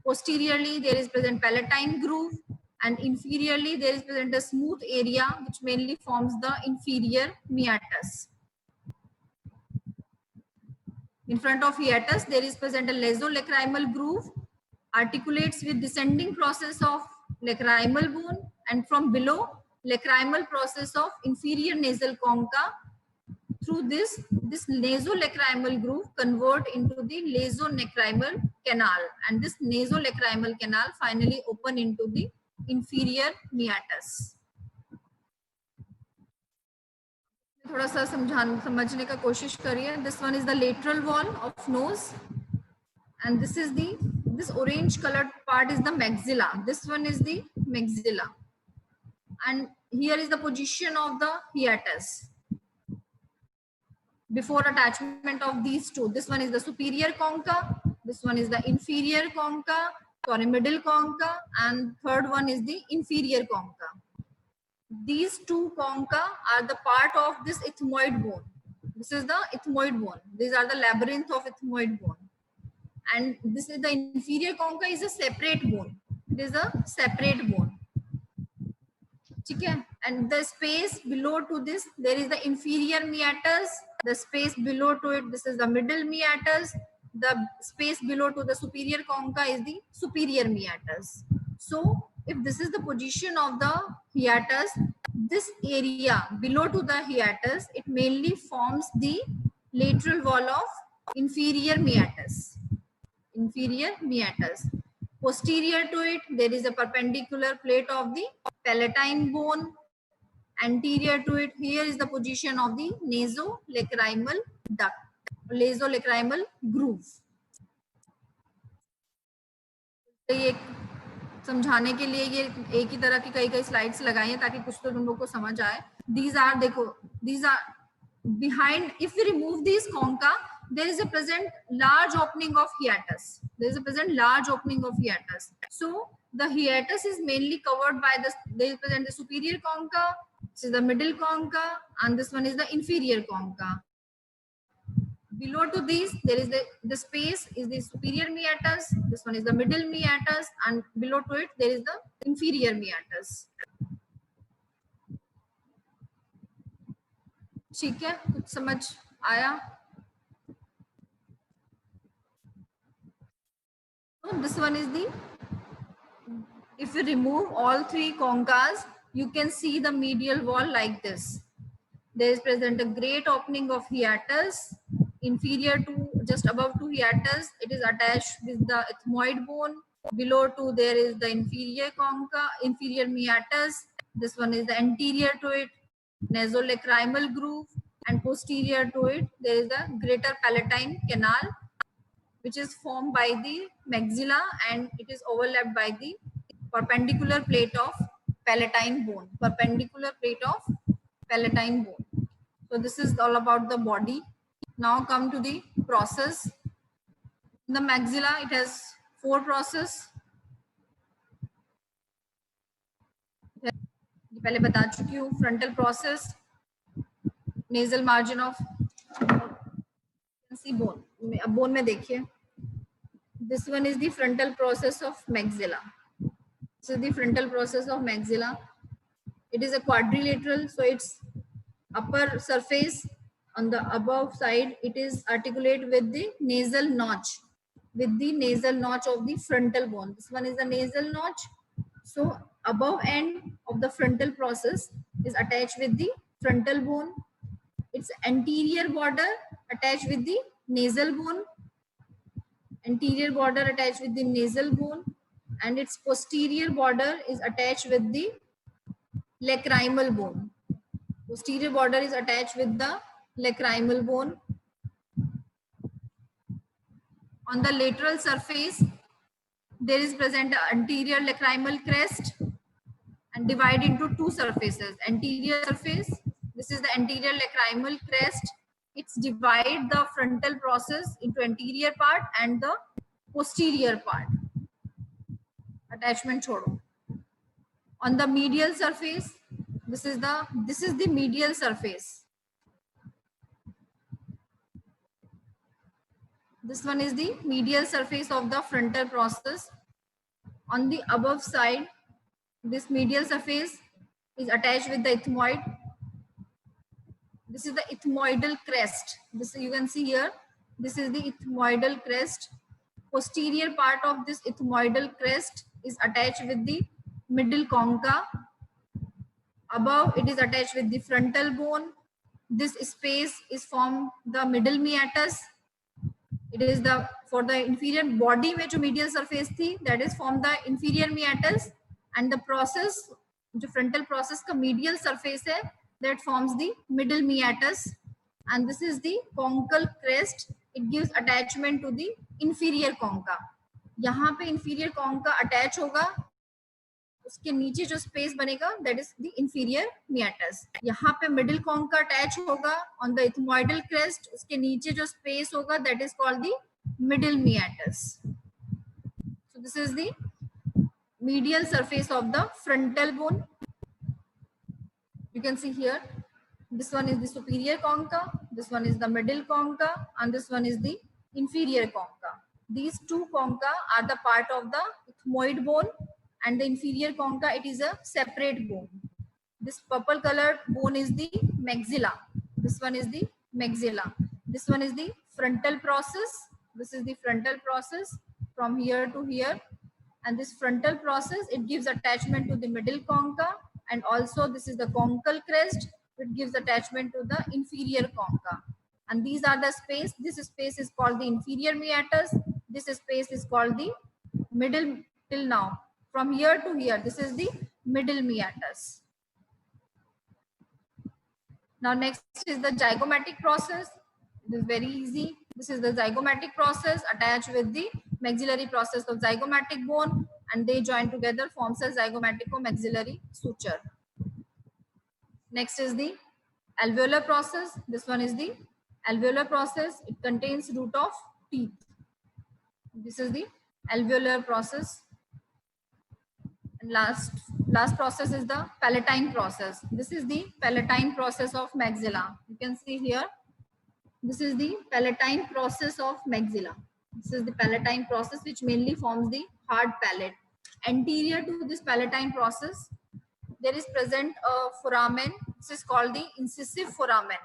Posteriorly, there is present palatine groove, and inferiorly, there is present a smooth area which mainly forms the inferior meatus. In front of hiatus, there is present a nasolacrimal groove, articulates with descending process of lacrimal bone, and from below, lacrimal process of inferior nasal concha. Through this nasolacrimal groove convert into the nasonecrimal canal, and this nasolacrimal canal finally open into the inferior meatus. थोड़ा सा समझने का कोशिश करिए. This one is the lateral wall of nose, and this orange colored part is the maxilla. This one is the maxilla, and here is the position of the hiatus before attachment of these two. This one is the superior concha, this one is the inferior concha, sorry, middle concha, and third one is the inferior concha. These two concha are the part of this ethmoid bone. This is the ethmoid bone. These are the labyrinth of ethmoid bone. And this is the inferior concha is a separate bone. It is a separate bone. Okay? And the space below to this, there is the inferior meatus. The space below to it, this is the middle meatus. The space below to the superior concha is the superior meatus. So if this is the position of the hiatus, this area below to the hiatus, it mainly forms the lateral wall of inferior meatus. Inferior meatus. Posterior to it, there is a perpendicular plate of the palatine bone. Anterior to it, here is the position of the nasolacrimal duct, nasolacrimal groove. तो ये समझाने के लिए ये एक ही तरह की कई स्लाइड्स लगाई हैं ताकि कुछ तो तुम लोग को समझ आए. These are, देखो, these are behind. If we remove these concha, there is a present large opening of hiatus. There is a present large opening of hiatus. So the hiatus is mainly covered by this. There is present the superior concha, this is the middle concha, and this one is the inferior concha. Below to these, there is the space is the superior meatus. This one is the middle meatus, and below to it there is the inferior meatus. ठीक है, कुछ समझ आया? So this one is the. If you remove all three conchas, you can see the medial wall like this. There is present a great opening of hiatus. Inferior to, just above to hiatus, it is attached with the ethmoid bone. Below to there is the inferior concha, inferior meatus. This one is the anterior to it, nasolacrimal groove, and posterior to it there is the greater palatine canal, which is formed by the maxilla, and it is overlapped by the perpendicular plate of palatine bone. Perpendicular plate of palatine bone. So this is all about the body. Now come to the process. In the maxilla, it has 4 processes. पहले बता चुकी हूँ. Frontal process, nasal margin of bone. अब bone में देखिए. This one is the frontal process of maxilla. This is the frontal process of maxilla. It is a quadrilateral, so its upper surface on the above side, it is articulate with the nasal notch, with the nasal notch of the frontal bone. This one is the nasal notch. So above end of the frontal process is attached with the frontal bone. Its anterior border attached with the nasal bone. Anterior border attached with the nasal bone, and its posterior border is attached with the lacrimal bone. Posterior border is attached with the lacrimal bone. On the lateral surface, there is present anterior lacrimal crest and divide into 2 surfaces. Anterior surface, this is the anterior lacrimal crest. It's divide the frontal process into anterior part and the posterior part. Attachment chodo. On the medial surface, this is the medial surface. This one is the medial surface of the frontal process. On the above side, this medial surface is attached with the ethmoid. This is the ethmoidal crest. This you can see here. This is the ethmoidal crest. Posterior part of this ethmoidal crest is attached with the middle concha. Above, it is attached with the frontal bone. This space is from the middle meatus. It is the for the inferior body में जो medial surface थी, that is from the inferior meatus, and the process जो frontal process का medial surface है, that forms the middle meatus, and this is the conchal crest. It gives attachment to the inferior concha. यहाँ पे inferior concha attach होगा, उसके नीचे जो space बनेगा that is the inferior meatus. यहाँ पे मिडिल कॉन्का अटैच होगा ऑन द इथमोइडल क्रेस्ट, उसके नीचे जो स्पेस होगा that is called the middle meatus. So this is the medial surface of the frontal bone. You can see here, this one is the superior concha, this one is the middle concha, and this one is the inferior concha. These two concha are the part of the ethmoid bone, and the inferior concha, it is a separate bone. This purple colored bone is the maxilla. This one is the maxilla. This one is the frontal process. This is the frontal process from here to here. And this frontal process, it gives attachment to the middle concha, and also this is the conchal crest, it gives attachment to the inferior concha. And these are the space. This space is called the inferior meatus. This space is called the middle. Till now, from here to here, this is the middle meatus. Now next is the zygomatic process. It is very easy. This is the zygomatic process attached with the maxillary process of zygomatic bone, and they join together forms a zygomatico-maxillary suture. Next is the alveolar process. This one is the alveolar process. It contains root of teeth. This is the alveolar process. And last process is the palatine process. This is the palatine process of maxilla. You can see here. This is the palatine process of maxilla. This is the palatine process which mainly forms the hard palate. Anterior to this palatine process, there is present a foramen. This is called the incisive foramen.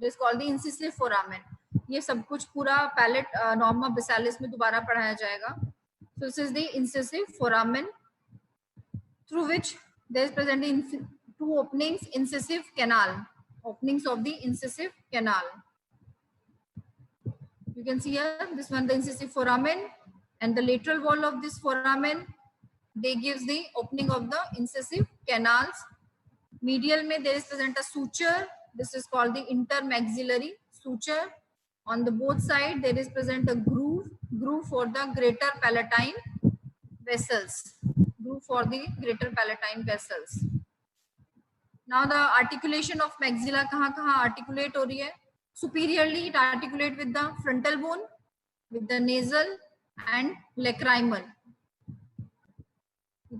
This is called the incisive foramen. ये सब कुछ पूरा palate norma bassalis में दोबारा पढ़ाया जाएगा. So this is the incisive foramen, through which there is present two openings, incisive canal, openings of the incisive canal. You can see here, this one the incisive foramen, and the lateral wall of this foramen, they gives the opening of the incisive canals. Medial mein there is present a suture. This is called the intermaxillary suture. On the both side there is present a groove for the greater palatine vessels. Groove for the greater palatine vessels. Now the articulation of maxilla kahan articulate ho rahi hai? Superiorly it articulate with the frontal bone, with the nasal and lacrimal.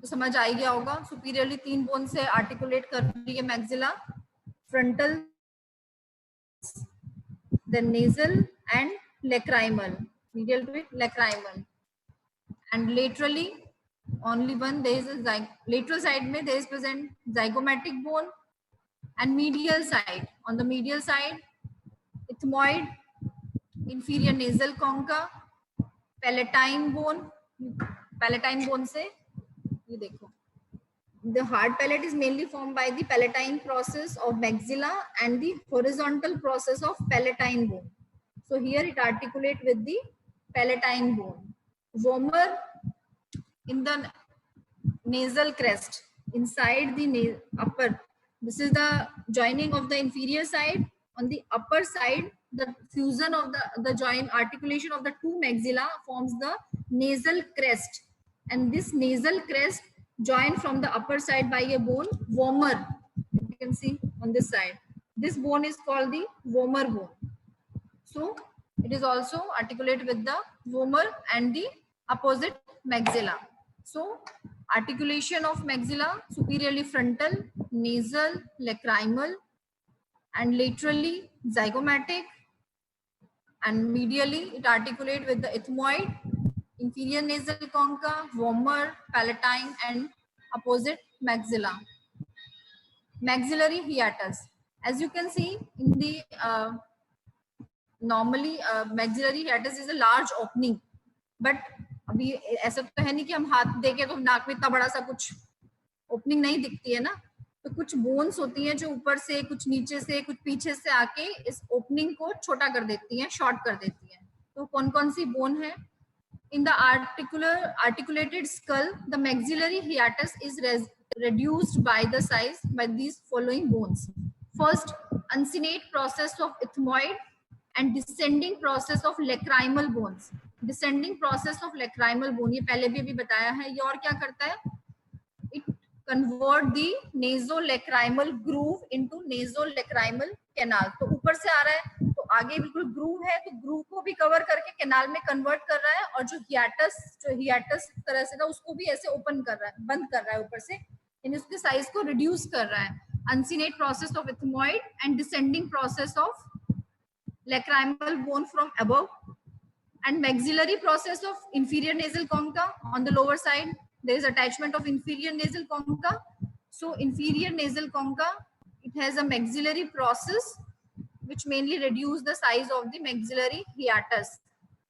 तो समझ आ गया होगा. Superiorly 3 bone से articulate कर रही है maxilla, frontal, then nasal and lacrimal, medial to it lacrimal, and laterally only one, there is a lateral side में there is present zygomatic bone, and medial side, on the medial side ethmoid, inferior nasal concha, palatine bone से ये देखो, the hard palate is mainly formed by the palatine process of maxilla and the horizontal process of palatine bone. So here it articulate with the palatine bone. Vomer in the nasal crest, inside the upper, this is the joining of the inferior side. On the upper side, the fusion of the joint articulation of the two maxilla forms the nasal crest, and this nasal crest joined from the upper side by a bone, vomer. You can see on this side, this bone is called the vomer bone. So it is also articulated with the vomer and the opposite maxilla. So articulation of maxilla, superiorly frontal, nasal, lacrimal, and laterally zygomatic, and medially it articulate with the ethmoid, inferior nasal concha, vomer, palatine, and opposite maxilla. Maxillary hiatus. As you can see in the normally maxillary hiatus is a large opening, but अभी ऐसा तो है नहीं कि हम हाथ देके तो नाक में इतना बड़ा सा कुछ ओपनिंग नहीं दिखती है ना, तो कुछ बोन्स होती हैं जो ऊपर से, कुछ नीचे से, कुछ पीछे से आके इस ओपनिंग को छोटा कर देती हैं, शॉर्ट कर देती हैं. तो कौन कौन सी बोन है? In the articulated skull, the maxillary hiatus is reduced by the size by these following bones. First, uncinate process of ethmoid and descending process of lacrimal bones. Descending process of lacrimal bone, ये पहले भी अभी बताया है. ये और क्या करता है? It convert the nasolacrimal groove into nasolacrimal canal. तो ऊपर से आ रहा है तो आगे बिल्कुल ग्रूव है, तो ग्रूव को भी कवर करके कैनाल में कन्वर्ट कर रहा है, और जो हियाटस तरह से था उसको भी ऐसे ओपन कर रहा है, बंद कर रहा है ऊपर से, यानी उसके साइज को रिड्यूस कर रहा है. Uncinate process of ethmoid and descending process of lacrimal bone from above, and maxillary process of inferior nasal concha. On the lower side there is attachment of inferior nasal concha. So inferior nasal concha, it has a maxillary process which mainly reduce the size of the maxillary hiatus.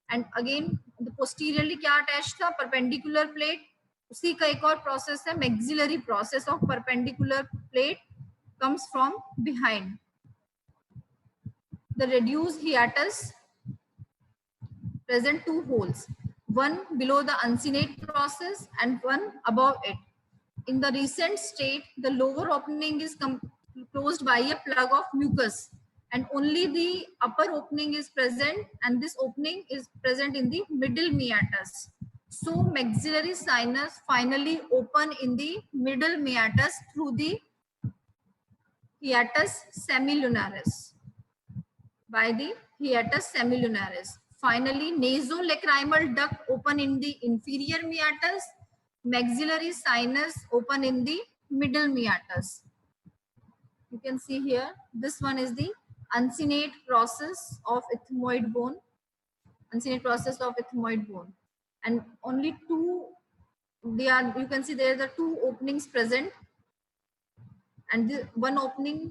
And again the posteriorly क्या attached था? Perpendicular plate. उसी का एक और process है, maxillary process of perpendicular plate comes from behind. The reduced hiatus present two holes, one below the uncinate process and one above it. In the recent state, the lower opening is closed by a plug of mucus, and only the upper opening is present, and this opening is present in the middle meatus. So maxillary sinus finally open in the middle meatus through the hiatus semilunaris. By the hiatus semilunaris. Finally, nasolacrimal duct open in the inferior meatus, maxillary sinus open in the middle meatus. You can see here, this one is the uncinate process of ethmoid bone, uncinate process of ethmoid bone, and only two, you can see there are the two openings present, and the one opening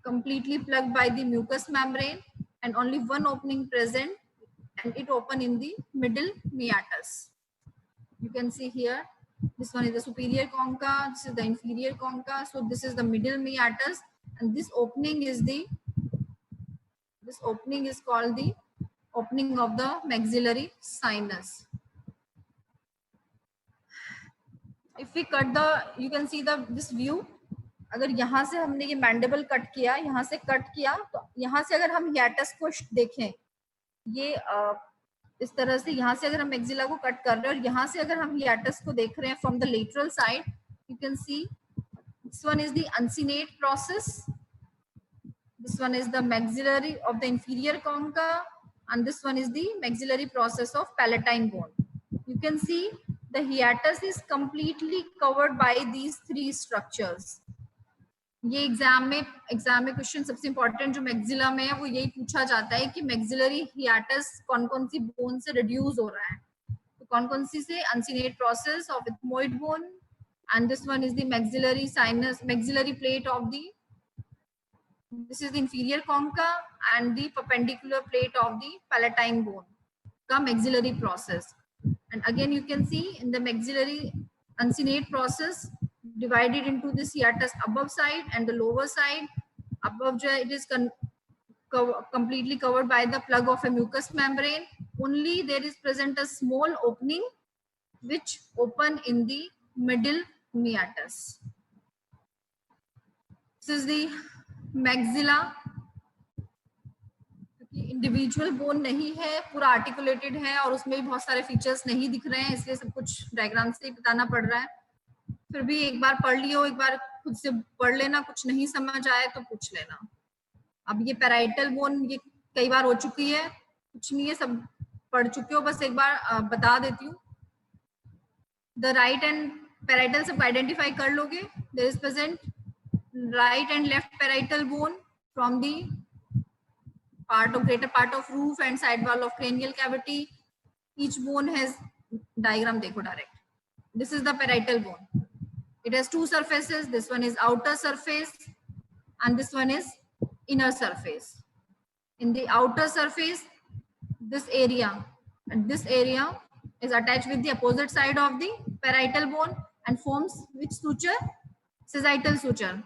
completely plugged by the mucous membrane, and only one opening present, and it open in the middle meatus. You can see here, this one is the superior concha, this is the inferior concha, so this is the middle meatus, and this opening is called the opening of the maxillary sinus. If we cut you can see this view. अगर यहाँ से हमने ये mandible cut किया, यहाँ से cut किया, तो यहाँ से अगर हम हियाटस को देखें, ये इस तरह से यहाँ से अगर हम मैक्सिला को कट कर रहे हैं और यहाँ से अगर हम हियाटस को देख रहे हैं from the lateral side, you can see this one is the uncinate process, this one is the maxillary of the inferior concha, and this one is the maxillary process of palatine bone. You can see the hiatus is completely covered by these three structures. ये exam में question सबसे important जो maxilla में है वो यही पूछा जाता है कि मैक्सिलरी हियाटस कौन कौन सी बोन से रिड्यूस हो रहा है, तो कौन कौन सी से? Uncinate process of ethmoid bone, and this one is the maxillary sinus, maxillary plate of the, this is the inferior concha and the perpendicular plate of the palatine bone का maxillary process. And again you can see in the maxillary uncinate process divided into this hiatus above side and the lower side. Above it is completely covered by the plug of a mucous membrane. Only there is present a small opening which open in the middle meatus. This is the maxilla. Individual bone नहीं है, पूरा articulated है और उसमें भी बहुत सारे features नहीं दिख रहे हैं, इसलिए सब कुछ डायग्राम से ही बताना पड़ रहा है. फिर भी एक बार पढ़ लियो, एक बार खुद से पढ़ लेना, कुछ नहीं समझ आए तो पूछ लेना. अब ये पैराइटल बोन ये कई बार हो चुकी है, कुछ नहीं है, सब पढ़ चुके हो, बस एक बार बता देती हूँ. द राइट एंड पैराइटल सब आइडेंटिफाई कर लोगे. There is present right and left parietal bone from the greater part of roof and side wall of cranial cavity. Each bone has diagram देखो direct. This is the parietal bone. It has two surfaces. This one is outer surface and this one is inner surface. In the outer surface, this area and this area is attached with the opposite side of the parietal bone and forms which suture? Sagittal suture.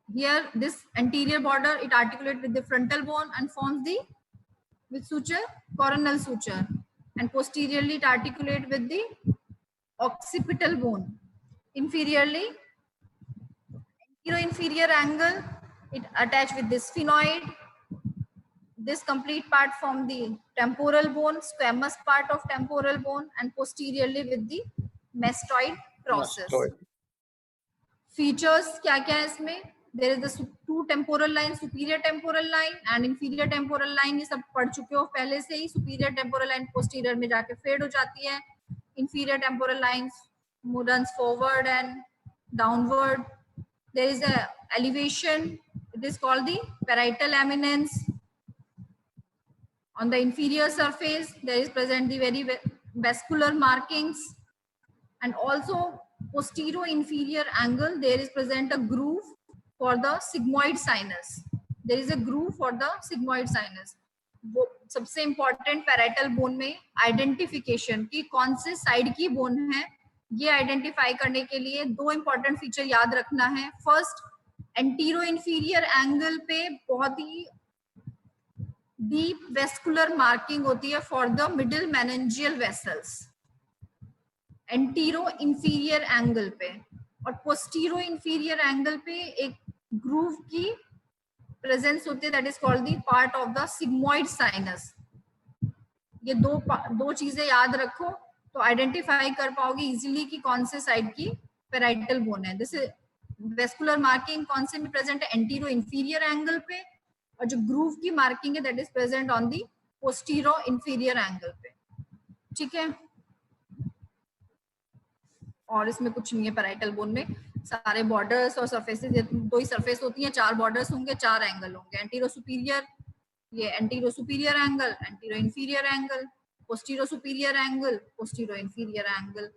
Here this anterior border, it articulates with the frontal bone and forms the which suture? Coronal suture. And posteriorly it articulates with the occipital bone. Inferiorly, anterior-inferior angle, it attached with the sphenoid. This complete part from the temporal bone, squamous part of temporal bone, and posteriorly with the mastoid process. Features क्या क्या है इसमें? There is the two temporal lines, superior temporal line and inferior temporal line. ये सब पढ़ चुके हो पहले से ही. Superior temporal line posterior में जाके fade हो जाती है. Inferior temporal lines runs forward and downward. There is a elevation. It is called the parietal eminence. On the inferior surface, there is present the very vascular markings, and also posterior-inferior angle. There is present a groove for the sigmoid sinus. There is a groove for the sigmoid sinus. वो सबसे important parietal bone में identification की कौन से side की bone है, ये identify करने के लिए दो important feature याद रखना है. First, anterior-inferior angle पे बहुत ही डीप वेस्कुलर मार्किंग होती है for the middle meningeal vessels antero inferior angle पे, और पोस्टीरो इंफीरियर एंगल पे एक ग्रूव की प्रेजेंस होती है, that is called the part of the sigmoid sinus. ये दो चीजें याद रखो तो आइडेंटिफाई कर पाओगे इजीली कि कौन से साइड की पैराइटल बोन है. दिस वेस्कुलर मार्किंग कौन से में प्रेजेंट है? एंटीरो इंफीरियर एंगल पे, और जो ग्रूव की मार्किंग है that is present on the postero inferior angle पे. ठीक है, और इसमें कुछ नहीं है. पैराइटल बोन में सारे बॉर्डर्स और सरफेसेस, दो ही सरफेस होती हैं, चार बॉर्डर्स होंगे, चार एंगल होंगे. एंटीरो सुपीरियर, ये antero superior angle, antero inferior angle, postero superior angle, postero inferior angle.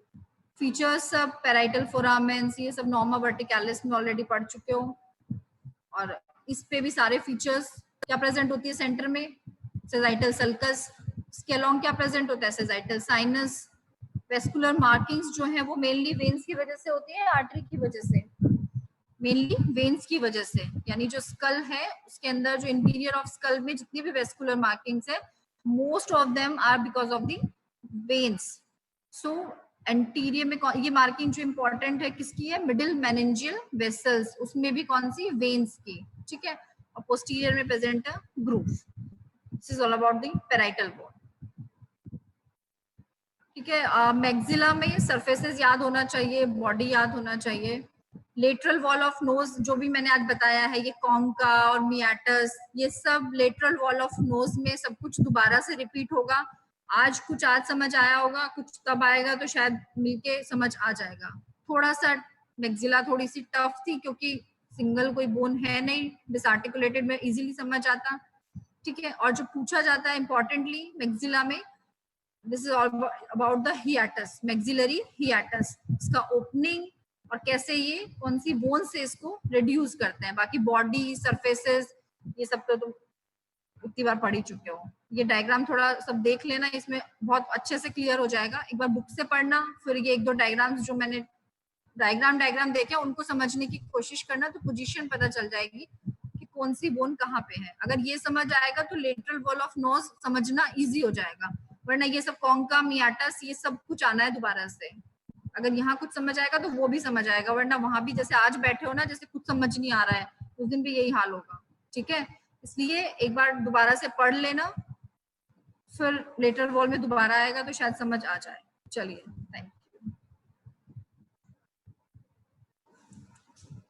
Features सब पैराइटल फोरामेंस, ये सब नॉर्मा वर्टिकलिस में ऑलरेडी पढ़ चुके हो. और इस पे भी सारे फीचर्स क्या प्रेजेंट होती है सेंटर में? Sagittal sulcus. इसके अलोंग क्या प्रेजेंट होता है? Sagittal sinus. वेस्कुलर मार्किंग्स जो है वो मेनली वेन्स की वजह से होती है, आर्टरी की वजह से? मेनली वेन्स की वजह से. यानी जो स्कल है उसके अंदर जो इंटीरियर ऑफ स्कल में जितनी भी वेस्कुलर मार्किंग्स है, most of them are because of the veins. So anterior में ये मार्किंग जो इंपॉर्टेंट है किसकी है? मिडिल मेनिंजियल वेसल्स, उसमें भी कौन सी? वेन्स की. ठीक है, और पोस्टीरियर में प्रेजेंट है groove. This is all about the parietal bone. ठीक है, मैक्सिला में सरफेसेस याद होना चाहिए, बॉडी याद होना चाहिए. लेटरल वॉल ऑफ नोज जो भी मैंने आज बताया है, ये कॉन्का और मियाटस, ये सब लेटरल वॉल ऑफ नोज में सब कुछ दोबारा से रिपीट होगा. आज कुछ आज समझ आया होगा, कुछ तब आएगा तो शायद मिलके समझ आ जाएगा. थोड़ा सा मैक्सिला थोड़ी सी टफ थी क्योंकि सिंगल कोई बोन है नहीं, डिसआर्टिकुलेटेड में इजीली समझ आता. ठीक है, और जो पूछा जाता है इंपॉर्टेंटली मैक्सिला में, this is all about the हियाटस, maxillary हियाटस. इसका ओपनिंग और कैसे ये कौन सी बोन से इसको रिड्यूस करते हैं. बाकी बॉडी सरफेसेस ये सब तो तुम उतनी बार पढ़ ही चुके हो. ये डायग्राम थोड़ा सब देख लेना, इसमें बहुत अच्छे से क्लियर हो जाएगा. एक बार बुक से पढ़ना, फिर ये एक दो डायग्राम्स जो मैंने डायग्राम देखे उनको समझने की कोशिश करना, तो पोजीशन पता चल जाएगी कि कौन सी बोन कहाँ पे है. अगर ये समझ आएगा तो लेटरल वॉल ऑफ नोज समझना इजी हो जाएगा, वरना ये सब कॉन्का मियाटस ये सब कुछ आना है दोबारा से. अगर यहाँ कुछ समझ आएगा तो वो भी समझ आएगा, वरना वहां भी जैसे आज बैठे हो ना, जैसे कुछ समझ नहीं आ रहा है, उस दिन भी यही हाल होगा. ठीक है, इसलिए एक बार दोबारा से पढ़ लेना, फिर लेटरल वॉल में दोबारा आएगा तो शायद समझ आ जाए. चलिए, थैंक यू.